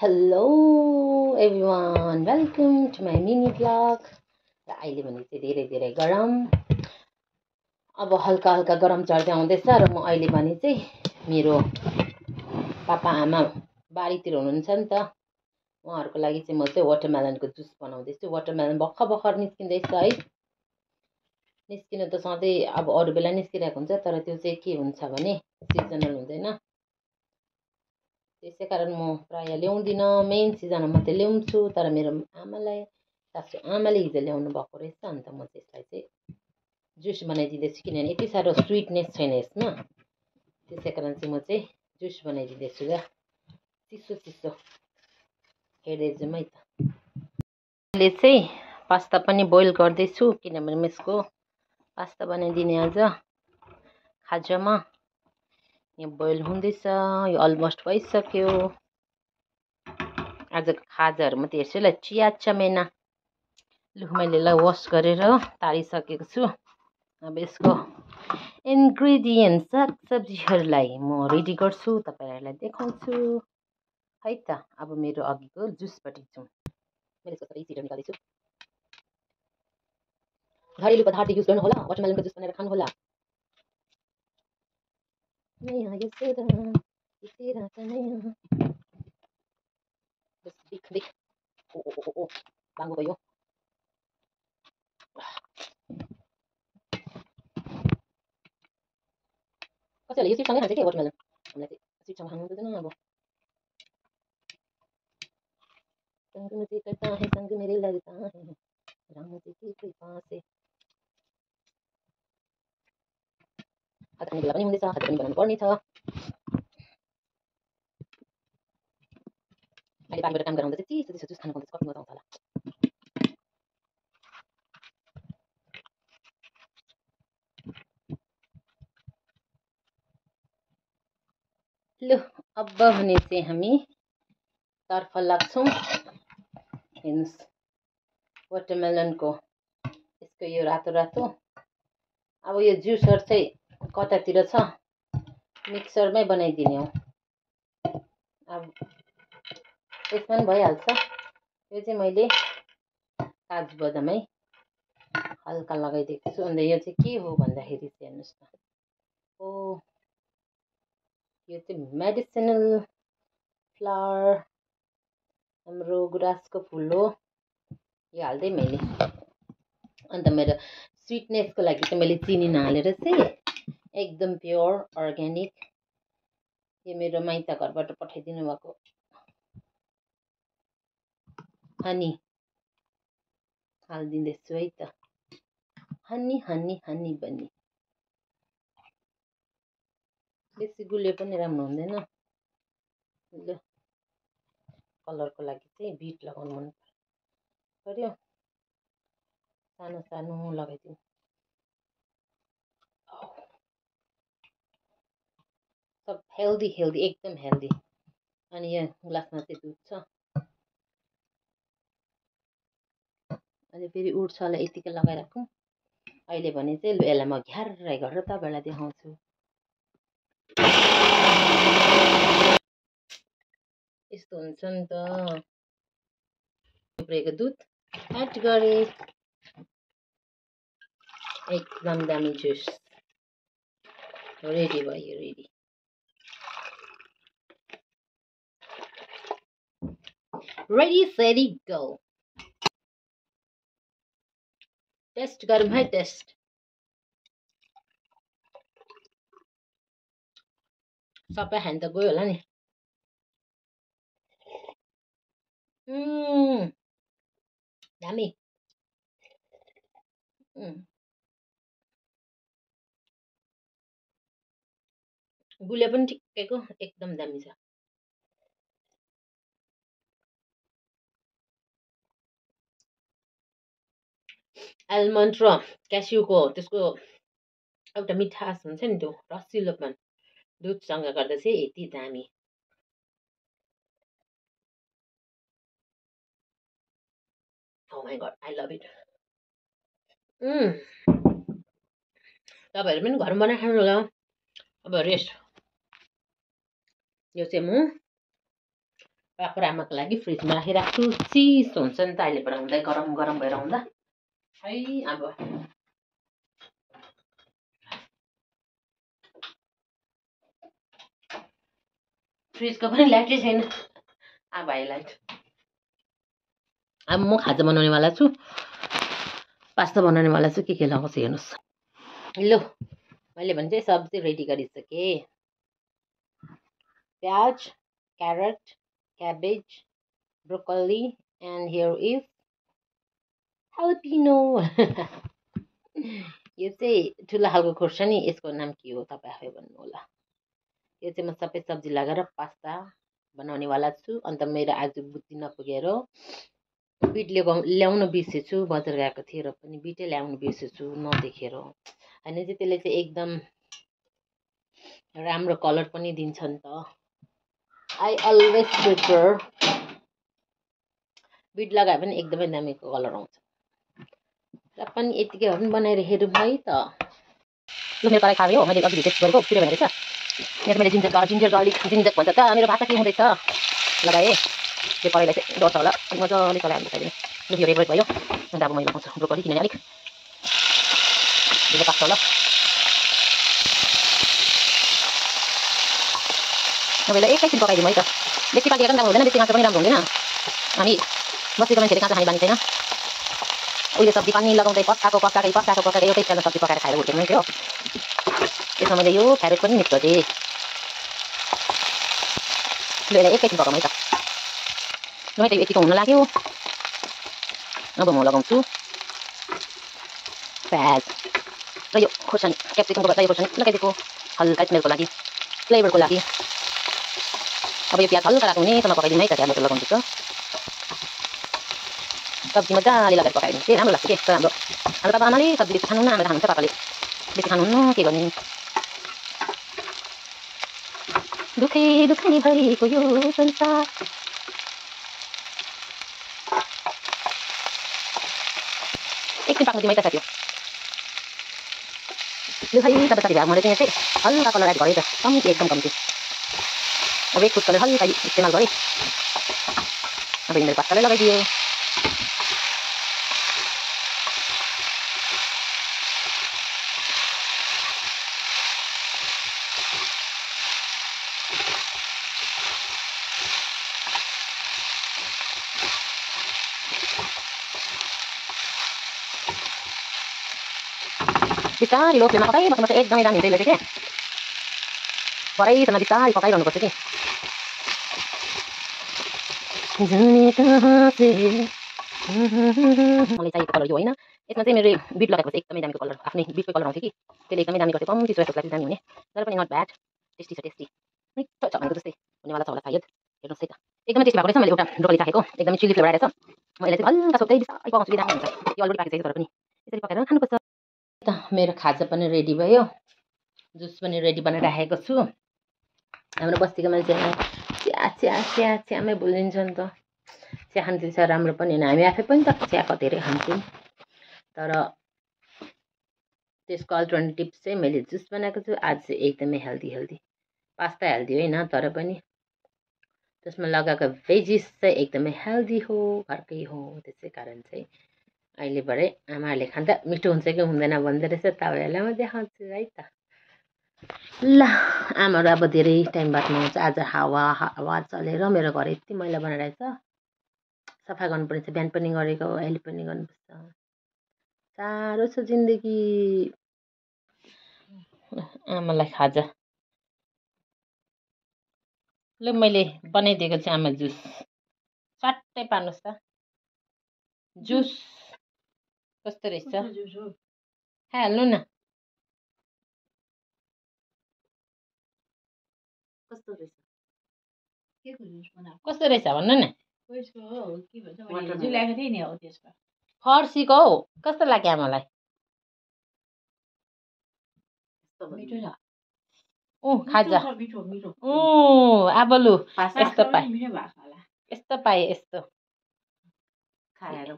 Hello everyone, welcome to my mini vlog. र अहिले भने चाहिँ धेरै गरम, अब हल्का हल्का गरम चढ्दै आउँदैछ र म अहिले भने चाहिँ मेरो पापा आमा बारीतिर हुनुहुन्छ नि त, उहाँहरूको लागि चाहिँ म चाहिँ वाटरमेलनको जुस बनाउँदैछु। वाटरमेलन भर्खर निस्किँदैछ है। निस्किनु त सधैँ अब अरू बेला निस्किरहेको हुन्छ, तर त्यो चाहिँ के हुन्छ भने सिजनल हुँदैन। त्यसै कारण म प्रायः ल्याउँदिनँ, मेन सिजनमा मात्रै ल्याउँछु। तर मेरो सासू आमाले हिजो ल्याउनु भएको रहेछ, अन्त म चाहिँ यसलाई चाहिँ जुस बनाइदिँदैछु, किनभने यति साह्रो स्विटनेस छैन यसमा। त्यसै कारण चाहिँ म चाहिँ जुस बनाइदिँदैछु र चिसो हेर्दै जाउँ है त। अहिले चाहिँ पास्ता पनि बोइल गर्दैछु, किनभने म यसको पास्ता बनाइदिने आज खाजामा। यो बोइल हुँदैछ, यो अलमोस्ट भइसक्यो। आजको खाजाहरू म त हेर्छु ल, चिया चमेना। लु मैले यसलाई वास गरेर तारिसकेको छु। अब यसको इन्ग्रेडियन्ट सागसब्जीहरूलाई म रेडी गर्छु, तपाईँहरूलाई देखाउँछु है त। अब मेरो अघिको जुसपट्टि जाउँ। मैले यसको सबै छिटो निकाल्दैछु। घरेलु पदार्थ युज गर्नु होला, वाटरमेलनको जुस बनाएर खानु होला। बाङ्गो गयो। कसैले यो स्विटसँगै खान्छ कि वाटरमेलन, हामीलाई चाहिँ स्विटसँग खानु हुँदैन। अब संग मुझे करता है, संग मेरे लगता है, राम जी की कृपा से। हात खाने बेला पनि हुँदैछ, हात पनि बनाउनु पर्ने छ। अहिले बारीबाट काम गराउँदा चाहिँ चिसो जुस खानु पाउँदा कति मजा आउँछ होला। लु अब भने चाहिँ हामी तर्फ लाग्छौँ। हेर्नुहोस् वाटरमेलनको यसको यो रातो। अब यो जुसहरू चाहिँ कतातिर छ, मिक्सरमै बनाइदिने हो। अब यसमा पनि भइहाल्छ। यो चाहिँ मैले काजु बदामै हल्का लगाइदिएको छु। अन्त यो चाहिँ के हो भन्दाखेरि चाहिँ हेर्नुहोस् न, यो चाहिँ मेडिसिनल फ्लावर, हाम्रो गुराँसको फुल हो। यो हाल्दै मैले, अन्त मेरो स्विटनेसको लागि चाहिँ मैले चिनी नहालेर चाहिँ एकदम प्योर अर्ग्यानिक यो मेरो माइत घरबाट पठाइदिनु भएको हनी हालिदिँदैछु है त। हनी बनी। बेसी गुलियो पनि राम्रो हुँदैन। ल कलरको लागि चाहिँ बिट लगाउनु मन पर्यो, सानो लगाइदिनु। सब हेल्दी एकदम हेल्दी। अनि यहाँ ग्लासमा चाहिँ दुध छ। अहिले फेरि उठ्छ होला, यतिकै लगाइराखौँ। अहिले भने चाहिँ लु यसलाई म घ्यार्रै गरेर तपाईँलाई देखाउँछु। यस्तो हुन्छ नि त। उब्रेको दुध एड गरे, एकदम दामी जुस रेडी भयो। Ready steady go. टेस्ट गरौँ है, टेस्ट। सबै खान त गयो होला नि। दामी। गुलियो पनि ठिक्कैको, एकदम दामी छ। आलमन्ड र क्यास्युको त्यसको एउटा मिठास हुन्छ नि, त्यो रसिलोपन दुधसँग गर्दा चाहिँ यति दामी। Oh my god, I love it. तपाईँहरू पनि घरमा बनाएर खानु होला। अब रेस्ट। यो चाहिँ म बाख्रामाको लागि फ्रिजमा राखिराख्छु चिसो हुन्छ नि त अहिले हुँदै गरम गरम भएर हुँदा है अब फ्रिजको पनि लाइटै छैन अब आयो लाइट अब म खाजा बनाउनेवाला छु पास्ता बनाउनेवाला छु के लगाउँछु हेर्नुहोस् ल मैले भने चाहिँ सब्जी रेडी गरिसकेँ प्याज carrot cabbage broccoli and here is jalapeno यो चाहिँ ठुलो खालको खोर्सानी यसको नाम के हो तपाईँ आफै भन्नु होला यो चाहिँ म सबै सब्जी लगाएर पास्ता बनाउनेवाला छु अन्त मेरो आज बुद्धि नपुगेर बिट ल्याउन बिर्सेछु बजार गएको थिएँ र पनि बिटै ल्याउनु बिर्सेछु नदेखेर होइन चाहिँ त्यसले चाहिँ एकदम राम्रो कलर पनि दिन्छ नि त आई अलवेज प्रिफर बिट लगाए पनि एकदमै दामीको कलर आउँछ र पनि यतिकै हो भने बनाएर हेरौँ है त ल मेरो कराई खायो मैले अघि टेस्ट गरेको पिरो भनेको छ मेरो मैले जिन्जर गार्लिक जिन्जर भन्छ त मेरो भाषा के हुँदैछ लगाएँ त्यो कराईलाई चाहिँ डढ्छ होला अलिक मजाले चलाएर खाइदिने लु यो रेड भयो अन्त अब मैले लगाउँछु ब्रोकली किनभने अलिक ढिलो पाक्छ होला अब एकैछिन पकाइदिउँ है त बेसी पाकेको पनि राम्रो हुँदैन बेसी काँचो पनि राम्रो हुँदैन हामी बस्तीको मान्छेले काँचो खाने बानी छैन उहिले सब्जी पानी लगाउँदै पकाएको एउटै स्टाइलमा सब्जी पकाएर खाएर हुर्केको मान्छे हो त्यसमा मैले यो क्यारेट पनि मिक्स गरेँ ल यसलाई एकैछिन पकाउँ है त ल त यतिको हुन लाग्यो अब म लगाउँछु प्याज र यो खोर्सानी क्याप्सिकमको गर्दा यो खोर्सानी लगाइदिएको हल्का स्मेलको लागि फ्लेभरको लागि अब यो प्याज हल्का रातो हुनेसम्म पकाइदिउँ है त त्यहाँबाट लगाउँछु त सब्जी मजाले लगाएर पकायो भने चाहिँ राम्रो लाग्छ के तर हाम्रो पापा आमाले सब्जी बेसी खानुहुन्न आमा खानुहुन्छ पापाले बेसी खानुहुन्न के गर्ने दुखै दुखै भरेको यो संसार एकछिन पाक्नु दिउँ है त साथी लु है तपाईँ साथीभाइ मैले चाहिँ हल्का कलर एड गरेँ त कम्ती एकदम कम्ती अब एक फुड कलर हल्का इस्तेमाल गरेँ अब यिनीहरू पास्तालाई लगाइदियो बिस्तारै लो फ्लेममा पकाइबस्नु पर्छ एकदमै दामी हुन्छ यसले चाहिँ के भरैसम्म बिस्तारै पकाइरहनुपर्छ कि मलाई चाहिएको कलर यो होइन यसमा चाहिँ मेरो बिट लगाएको चाहिँ एकदमै दामीको कलर आफ्नै बिटको कलर आउँछ कि त्यसले एकदमै दामी गर्छ कम्ती सोया ससलाई दामी हुने तर पनि नट ब्याड टेस्टी छ टेस्टी मिठो छ भनेको जस्तै हुनेवाला छ होला सायद हेर्नुहोस् है त एकदमै टेस्टी भएको रहेछ मैले एउटा ब्रोकली राखेको एकदमै चिल्ली फ्लेभर आएछ म यसलाई चाहिँ हल्का सोच्दै बिस्तारै पकाउँछु कि दामी हुन्छ यो अलरेडी पाकिसकेको तर पनि यसरी पकाएर खानुपर्छ त मेरो खाजा पनि रेडी भयो जुस पनि रेडी बनाएर राखेको छु हाम्रो बस्तीको मान्छेलाई चियामै भुलिन्छ नि त चिया खानु त्यति साह्रो राम्रो पनि होइन हामी आफै पनि त चिया धेरै खान्छौँ तर त्यसको अल्टरनेटिभ चाहिँ मैले जुस बनाएको छु आज चाहिँ एकदमै हेल्दी पास्ता हेल्दी होइन तर पनि त्यसमा लगाएको भेजिस चाहिँ एकदमै हेल्दी हो घरकै हो त्यसै कारण चाहिँ अहिले भरे आमाहरूले खाँदा मिठो हुन्छ कि हुँदैन भन्दो रहेछ तपाईँहरूलाई म देखाउँछु है त ल आमाहरू अब धेरै टाइम बादमा आउँछ आज हावा चलेर मेरो घर यति मैला बनाइरहेछ सफा गर्नुपर्छ बिहान पनि गरेको अहिले पनि गर्नुपर्छ साह्रो छ जिन्दगी आमालाई खाजा ल मैले बनाइदिएको चाहिँ आमा जुस चट्टै पार्नुहोस् त जुस कस्तो रहेछ खाइहाल्नु न कस्तो रहेछ भन्नु न फर्सीको हौ कस्तो लाग्यो आमालाई खाजा अब लु यस्तो पाएँ यस्तो खाएर